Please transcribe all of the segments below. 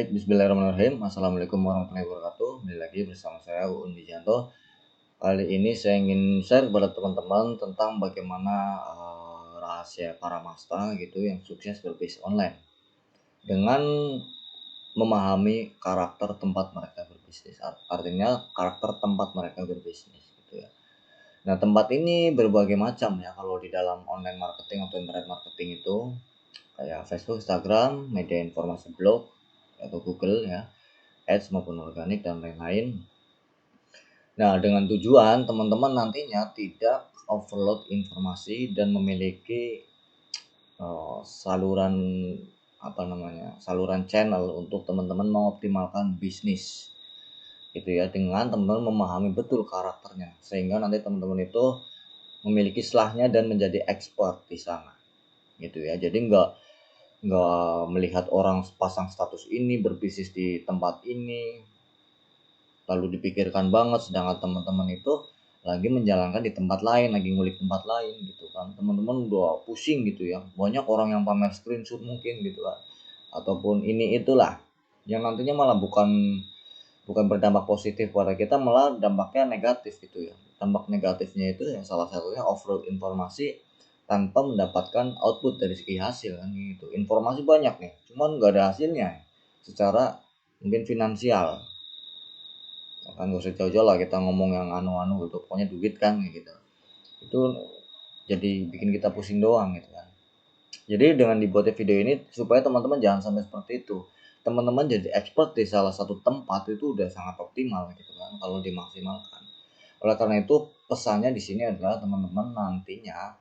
Bismillahirrahmanirrahim. Assalamualaikum warahmatullahi wabarakatuh. Kembali lagi bersama saya Uun Wijanto. Kali ini saya ingin share kepada teman-teman tentang bagaimana rahasia para masta gitu yang sukses berbisnis online dengan memahami karakter tempat mereka berbisnis. Artinya karakter tempat mereka berbisnis gitu ya. Nah, tempat ini berbagai macam ya kalau di dalam online marketing atau internet marketing itu kayak Facebook, Instagram, media informasi blog atau Google ya, ads maupun organik dan lain-lain. Nah, dengan tujuan teman-teman nantinya tidak overload informasi dan memiliki saluran saluran channel untuk teman-teman mengoptimalkan bisnis gitu ya, dengan teman-teman memahami betul karakternya sehingga nanti teman-teman itu memiliki selahnya dan menjadi expert di sana gitu ya. Jadi nggak melihat orang pasang status ini berbisnis di tempat ini lalu dipikirkan banget, sedangkan teman-teman itu lagi menjalankan di tempat lain, lagi ngulik tempat lain gitu kan. Teman-teman udah pusing gitu ya, banyak orang yang pamer screenshot mungkin gitu kan, ataupun ini itulah yang nantinya malah bukan berdampak positif pada kita, malah dampaknya negatif gitu ya. Dampak negatifnya itu yang salah satunya overload informasi tanpa mendapatkan output dari segi hasil kan gitu. Informasi banyak nih, cuman nggak ada hasilnya secara mungkin finansial. Kan gak usah jauh-jauh lah kita ngomong yang anu-anu gitu, pokoknya duit kan gitu. Itu jadi bikin kita pusing doang gitu kan. Jadi dengan dibuatnya video ini supaya teman-teman jangan sampai seperti itu. Teman-teman jadi expert di salah satu tempat itu udah sangat optimal gitu kan kalau dimaksimalkan. Oleh karena itu pesannya di sini adalah teman-teman nantinya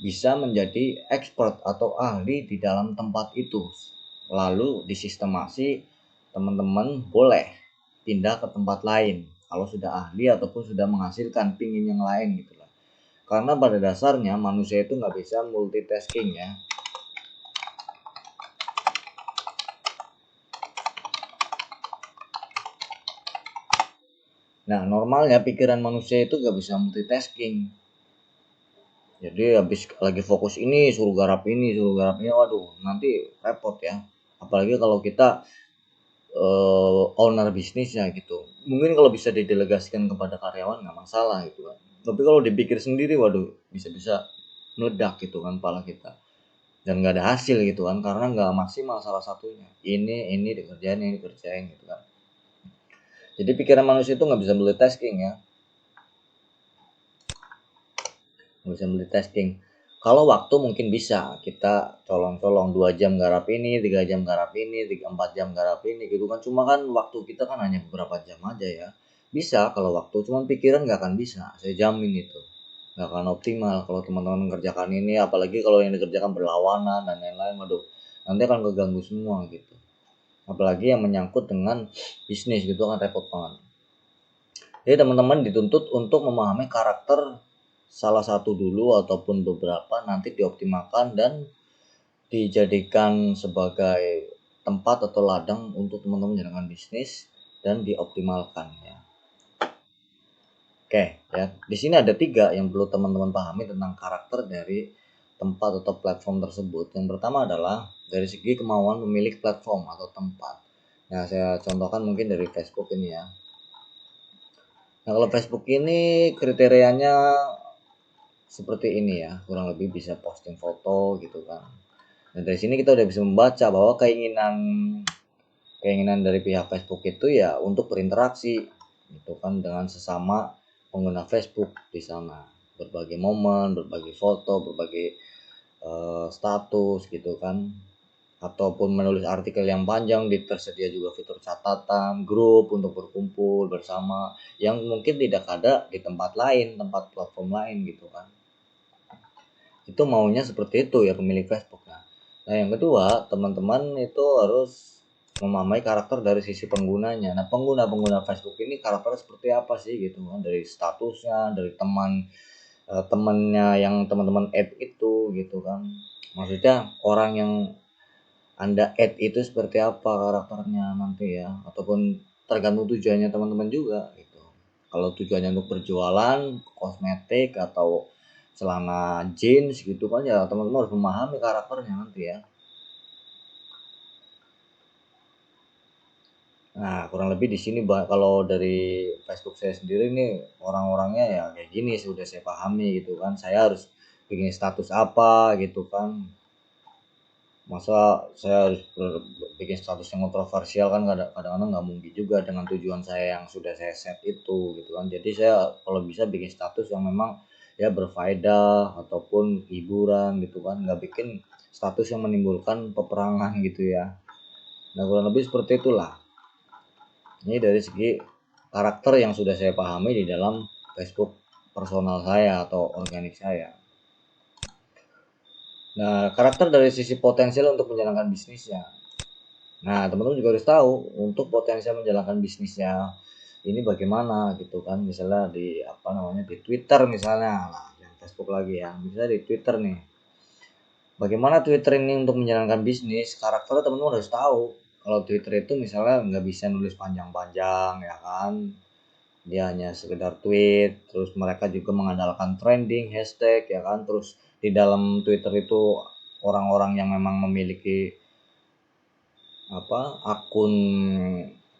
bisa menjadi expert atau ahli di dalam tempat itu. Lalu disistemasi teman-teman boleh pindah ke tempat lain kalau sudah ahli ataupun sudah menghasilkan pingin yang lain gitu lah. Karena pada dasarnya manusia itu nggak bisa multitasking ya. Nah, normalnya pikiran manusia itu nggak bisa multitasking. Jadi habis lagi fokus ini suruh garap ini, waduh nanti repot ya. Apalagi kalau kita owner bisnisnya gitu. Mungkin kalau bisa didelegasikan kepada karyawan nggak masalah gitu kan. Tapi kalau dipikir sendiri, waduh bisa-bisa meledak gitu kan kepala kita. Dan nggak ada hasil gitu kan karena nggak maksimal salah satunya. Ini dikerjain gitu kan. Jadi pikiran manusia itu nggak bisa multitasking ya. Nggak bisa multitasking. Kalau waktu mungkin bisa kita colong-colong 2 jam garap ini, 3 jam garap ini, 4 jam garap ini gitu kan. Cuma kan waktu kita kan hanya beberapa jam aja ya. Bisa kalau waktu, cuman pikiran nggak akan bisa. Saya jamin itu. Nggak akan optimal kalau teman-teman mengerjakan ini, apalagi kalau yang dikerjakan berlawanan dan lain-lain. Waduh, nanti akan keganggu semua gitu. Apalagi yang menyangkut dengan bisnis gitu kan repot banget. Jadi teman-teman dituntut untuk memahami karakter salah satu dulu ataupun beberapa, nanti dioptimalkan dan dijadikan sebagai tempat atau ladang untuk teman-teman menjalankan bisnis dan dioptimalkan ya. Oke ya, di sini ada 3 yang perlu teman-teman pahami tentang karakter dari tempat atau platform tersebut. Yang pertama adalah dari segi kemauan memilih platform atau tempat. Nah, saya contohkan mungkin dari Facebook ini ya. Nah, kalau Facebook ini kriterianya seperti ini ya, kurang lebih bisa posting foto gitu kan. Dan dari sini kita udah bisa membaca bahwa keinginan dari pihak Facebook itu ya untuk berinteraksi gitu kan dengan sesama pengguna Facebook di sana, berbagi momen, berbagi foto, berbagi status gitu kan, ataupun menulis artikel yang panjang. Tersedia juga fitur catatan grup untuk berkumpul bersama yang mungkin tidak ada di tempat lain, tempat platform lain gitu kan. Itu maunya seperti itu ya pemilik Facebook. Nah yang kedua, teman-teman itu harus memahami karakter dari sisi penggunanya. Nah, pengguna Facebook ini karakternya seperti apa sih gitu kan, dari statusnya, dari temannya yang teman-teman add itu gitu kan. Maksudnya orang yang Anda add itu seperti apa karakternya nanti ya, ataupun tergantung tujuannya teman-teman juga gitu. Kalau tujuannya untuk berjualan kosmetik atau celana jeans gitu kan ya, teman-teman harus memahami karakternya nanti ya. Nah, kurang lebih di sini kalau dari Facebook saya sendiri nih orang-orangnya ya kayak gini sudah saya pahami gitu kan. Saya harus bikin status apa gitu kan. Masa saya harus bikin status yang kontroversial kan kadang-kadang nggak mungkin juga dengan tujuan saya yang sudah saya set itu gitu kan. Jadi saya kalau bisa bikin status yang memang ya berfaedah ataupun hiburan gitu kan, nggak bikin status yang menimbulkan peperangan gitu ya. Nah, kurang lebih seperti itulah. Ini dari segi karakter yang sudah saya pahami di dalam Facebook personal saya atau organik saya. Nah, karakter dari sisi potensial untuk menjalankan bisnisnya. Nah, teman-teman juga harus tahu untuk potensial menjalankan bisnisnya ini bagaimana gitu kan. Misalnya di apa namanya di Twitter misalnya, nah, yang Facebook lagi ya. Misalnya di Twitter nih. Bagaimana Twitter ini untuk menjalankan bisnis? Karakternya teman-teman harus tahu. Kalau Twitter itu misalnya nggak bisa nulis panjang-panjang ya kan. Dia hanya sekedar tweet, terus mereka juga mengandalkan trending, hashtag ya kan. Terus di dalam Twitter itu orang-orang yang memang memiliki apa akun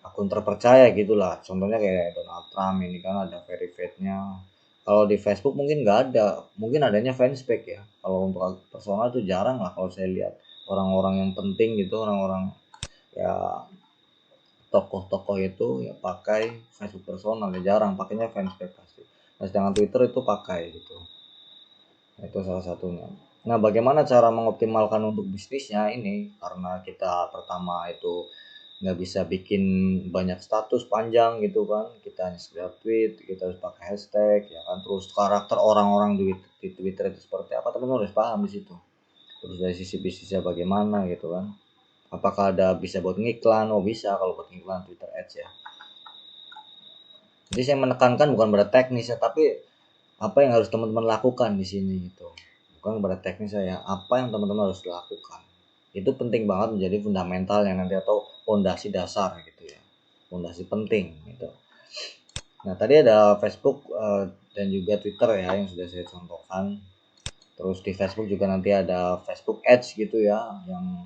akun terpercaya gitulah, contohnya kayak Donald Trump ini kan ada verified-nya. Kalau di Facebook mungkin nggak ada, mungkin adanya fanspage ya. Kalau untuk personal itu jarang lah kalau saya lihat orang-orang yang penting gitu, orang-orang ya tokoh-tokoh itu ya pakai Facebook personal, ya jarang pakainya fanspage pasti. Nah, sedangkan Twitter itu pakai gitu. Itu salah satunya. Nah, bagaimana cara mengoptimalkan untuk bisnisnya ini? Karena kita pertama itu nggak bisa bikin banyak status panjang gitu kan. Kita hanya sekedar tweet, kita harus pakai hashtag, ya kan. Terus karakter orang-orang di Twitter itu seperti apa, teman-teman harus paham di situ. Terus dari sisi bisnisnya bagaimana gitu kan. Apakah ada bisa buat ngiklan? Oh bisa kalau buat ngiklan Twitter Ads ya. Jadi saya menekankan bukan pada teknis ya, tapi apa yang harus teman-teman lakukan di sini gitu. Bukan pada teknis saya, apa yang teman-teman harus lakukan. Itu penting banget menjadi fundamental yang nanti atau fondasi dasar gitu ya. Fondasi penting gitu. Nah, tadi ada Facebook dan juga Twitter ya yang sudah saya contohkan. Terus di Facebook juga nanti ada Facebook Ads gitu ya yang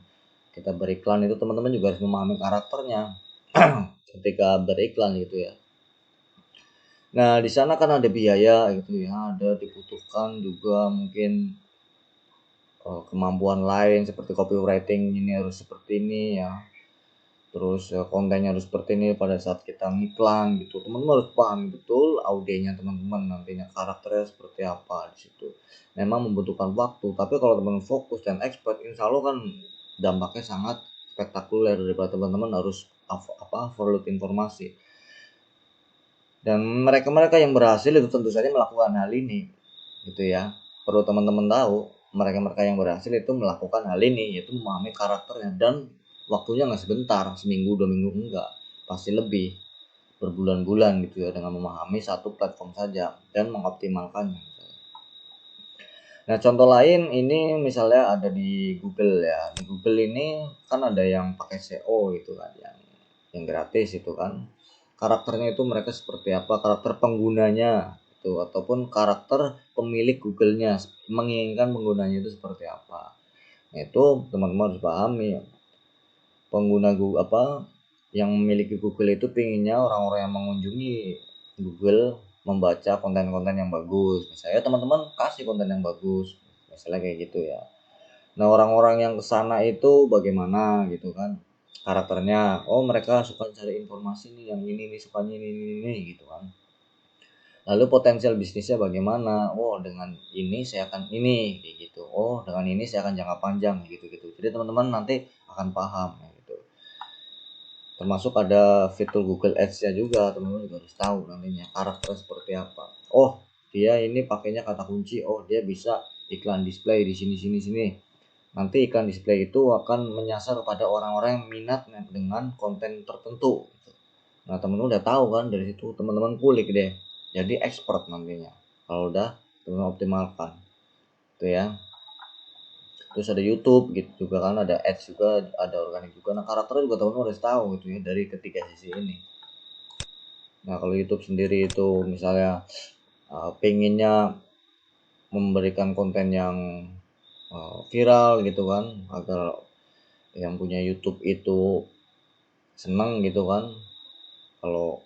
kita beriklan itu teman-teman juga harus memahami karakternya ketika beriklan gitu ya. Nah, di sana kan ada biaya gitu ya, ada dibutuhkan juga mungkin kemampuan lain seperti copywriting ini harus seperti ini ya. Terus kontennya harus seperti ini pada saat kita ngiklan gitu. Teman-teman harus paham betul audienya teman-teman nantinya karakternya seperti apa di situ. Memang membutuhkan waktu, tapi kalau teman fokus dan expert, insya Allah kan dampaknya sangat spektakuler daripada teman-teman harus overload informasi. Dan mereka-mereka yang berhasil itu tentu saja melakukan hal ini, gitu ya. Perlu teman-teman tahu, mereka-mereka yang berhasil itu melakukan hal ini, yaitu memahami karakternya dan waktunya nggak sebentar, seminggu, 2 minggu enggak, pasti lebih berbulan-bulan gitu ya dengan memahami satu platform saja dan mengoptimalkannya. Nah, contoh lain ini misalnya ada di Google ya. Di Google ini kan ada yang pakai SEO gitu kan, yang gratis itu kan. Karakternya itu mereka seperti apa, karakter penggunanya itu ataupun karakter pemilik Google-nya menginginkan penggunanya itu seperti apa. Nah, itu teman-teman harus pahami. Pengguna Google yang memiliki Google itu pinginnya orang-orang yang mengunjungi Google membaca konten-konten yang bagus. Misalnya teman-teman kasih konten yang bagus, misalnya kayak gitu ya. Nah, orang-orang yang kesana itu bagaimana gitu kan karakternya. Oh, mereka suka cari informasi nih, yang ini nih sukanya ini gitu kan. Lalu potensial bisnisnya bagaimana? Oh, dengan ini saya akan ini kayak gitu. Oh, dengan ini saya akan jangka panjang gitu-gitu. Jadi teman-teman nanti akan paham gitu. Termasuk ada fitur Google Ads-nya juga, teman-teman juga harus tahu nantinya karakter seperti apa. Oh, dia ini pakainya kata kunci. Oh, dia bisa iklan display di sini sini sini. Nanti iklan display itu akan menyasar kepada orang-orang yang minat dengan konten tertentu. Nah, teman-teman udah tahu kan, dari situ teman-teman kulik deh. Jadi expert nantinya. Kalau udah teman optimalkan. Itu ya. Terus ada YouTube gitu juga kan, ada ads juga, ada organik juga. Nah, karakternya juga teman-teman harus tahu gitu ya dari ketiga sisi ini. Nah, kalau YouTube sendiri itu misalnya pengennya memberikan konten yang viral gitu kan, agar yang punya YouTube itu seneng gitu kan kalau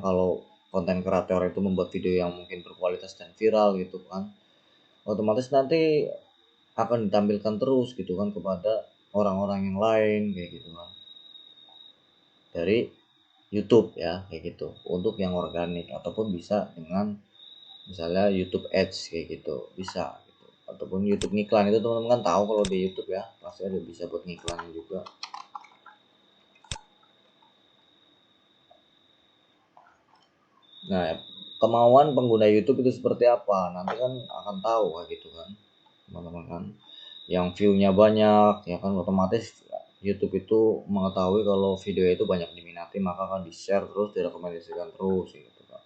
kalau konten kreator itu membuat video yang mungkin berkualitas dan viral gitu kan, otomatis nanti akan ditampilkan terus gitu kan kepada orang-orang yang lain kayak gitu kan dari YouTube ya kayak gitu untuk yang organik, ataupun bisa dengan misalnya YouTube Ads kayak gitu bisa gitu. Ataupun YouTube ngiklan, itu teman-teman kan tahu kalau di YouTube ya pasti ada bisa buat ngiklan juga. Nah, kemauan pengguna YouTube itu seperti apa nanti kan akan tahu kayak gitu kan teman-teman kan. Yang view-nya banyak ya kan otomatis YouTube itu mengetahui kalau video itu banyak diminati, maka akan di-share terus, direkomendasikan terus gitu kan.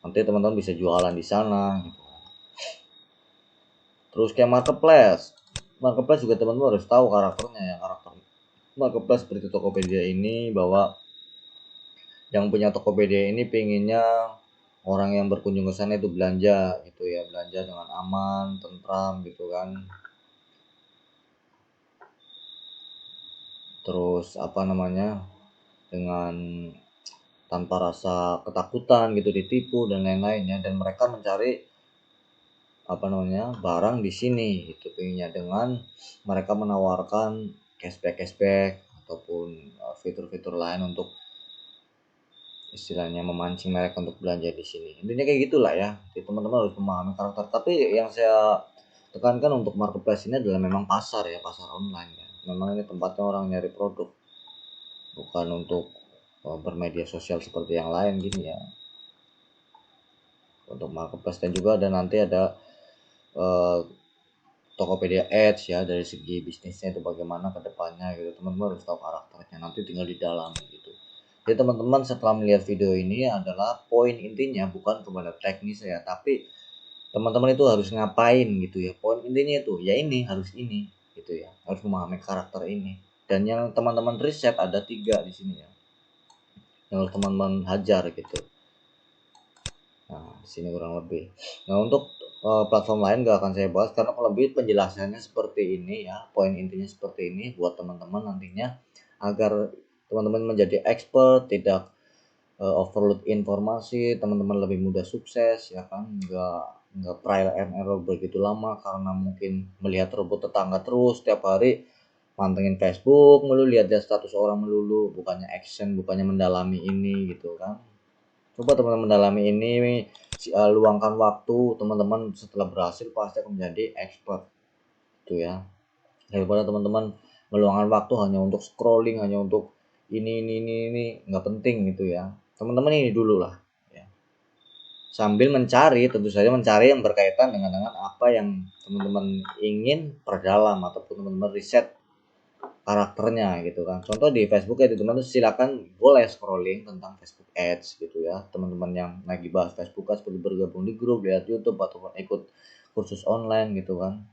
Nanti teman-teman bisa jualan di sana gitu. Terus kayak marketplace juga teman-teman harus tahu karakternya ya, karakter marketplace seperti Tokopedia ini, bahwa yang punya Tokopedia ini pengennya orang yang berkunjung ke sana itu belanja gitu ya, belanja dengan aman, tentram gitu kan. Terus dengan tanpa rasa ketakutan gitu ditipu dan lain-lainnya, dan mereka mencari barang di sini gitu pengennya, dengan mereka menawarkan cashback ataupun fitur-fitur lain untuk istilahnya memancing mereka untuk belanja di sini. Intinya kayak gitulah ya. Jadi teman-teman harus memahami karakter. Tapi yang saya tekankan untuk marketplace ini adalah memang pasar ya, pasar online ya. Memang ini tempatnya orang nyari produk, bukan untuk bermedia sosial seperti yang lain gini ya. Untuk marketplace, dan juga ada nanti ada uh, Tokopedia Ads ya, dari segi bisnisnya itu bagaimana ke depannya gitu. Teman-teman harus tahu karakternya, nanti tinggal di dalam gitu. Jadi teman-teman setelah melihat video ini adalah poin intinya bukan kepada teknis ya, tapi teman-teman itu harus ngapain gitu ya. Poin intinya itu ya ini harus ini gitu ya, harus memahami karakter ini. Dan yang teman-teman riset ada 3 di sini ya, yang harus teman-teman hajar gitu. Nah, di sini kurang lebih. Nah, untuk platform lain gak akan saya bahas karena lebih penjelasannya seperti ini ya. Poin intinya seperti ini buat teman-teman nantinya, agar teman-teman menjadi expert, tidak overload informasi, teman-teman lebih mudah sukses ya kan. Nggak trial and error begitu lama karena mungkin melihat robot tetangga terus setiap hari, pantengin Facebook melulu, lihat status orang melulu, bukannya action, bukannya mendalami ini gitu kan. Coba teman-teman mendalami ini, luangkan waktu, teman-teman setelah berhasil pasti akan menjadi expert itu ya. Daripada teman-teman meluangkan waktu hanya untuk scrolling, hanya untuk ini nggak penting gitu ya. Teman-teman ini dulu lah ya. Sambil mencari, tentu saja mencari yang berkaitan dengan apa yang teman-teman ingin perdalam ataupun teman-teman riset karakternya gitu kan. Contoh di Facebook ya teman-teman, silakan boleh scrolling tentang Facebook Ads gitu ya. Teman-teman yang lagi bahas Facebook Ads seperti bergabung di grup, lihat YouTube ataupun ikut kursus online gitu kan.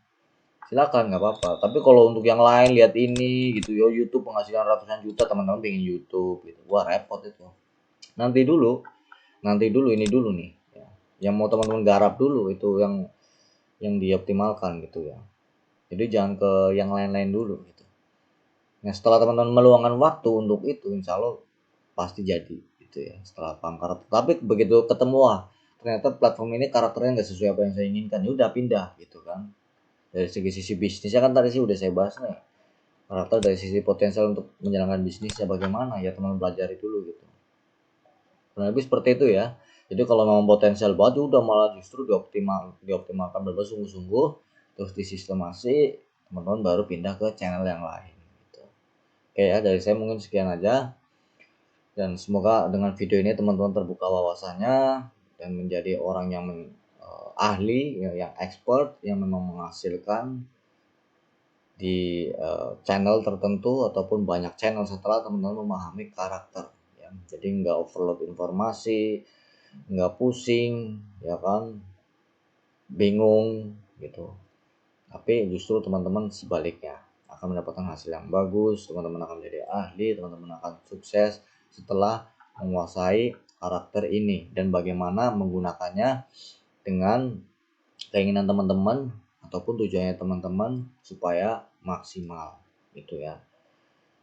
Silakan, nggak apa-apa. Tapi kalau untuk yang lain lihat ini gitu ya, YouTube penghasilan ratusan juta, teman-teman pengen YouTube gitu. Wah, repot itu. Nanti dulu, ini dulu nih ya. Yang mau teman-teman garap dulu itu yang dioptimalkan gitu ya. Jadi jangan ke yang lain-lain dulu gitu. Nah, setelah teman-teman meluangkan waktu untuk itu, insya Allah pasti jadi gitu ya, setelah paham karakter. Tapi begitu ketemu, wah ternyata platform ini karakternya nggak sesuai apa yang saya inginkan, ya udah pindah gitu kan. Dari sisi bisnisnya kan tadi sih udah saya bahas nih, karakter dari sisi potensial untuk menjalankan bisnisnya bagaimana ya, teman pelajari dulu gitu. Kurang lebih seperti itu ya. Jadi kalau memang potensial banget ya udah malah justru dioptimalkan benar sungguh-sungguh, terus disistemasi, teman-teman baru pindah ke channel yang lain gitu. Oke ya, dari saya mungkin sekian aja, dan semoga dengan video ini teman-teman terbuka wawasannya dan menjadi orang yang ahli ya, yang expert, yang memang menghasilkan di channel tertentu ataupun banyak channel setelah teman-teman memahami karakter ya. Jadi nggak overload informasi, nggak pusing ya kan, bingung gitu. Tapi justru teman-teman sebaliknya akan mendapatkan hasil yang bagus, teman-teman akan menjadi ahli, teman-teman akan sukses setelah menguasai karakter ini dan bagaimana menggunakannya dengan keinginan teman-teman ataupun tujuannya teman-teman supaya maksimal gitu ya.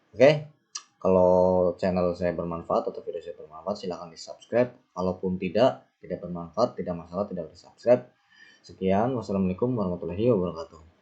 Oke, kalau channel saya bermanfaat atau video saya bermanfaat, silahkan di subscribe. Kalaupun tidak bermanfaat, tidak masalah, tidak di subscribe. Sekian, wassalamualaikum warahmatullahi wabarakatuh.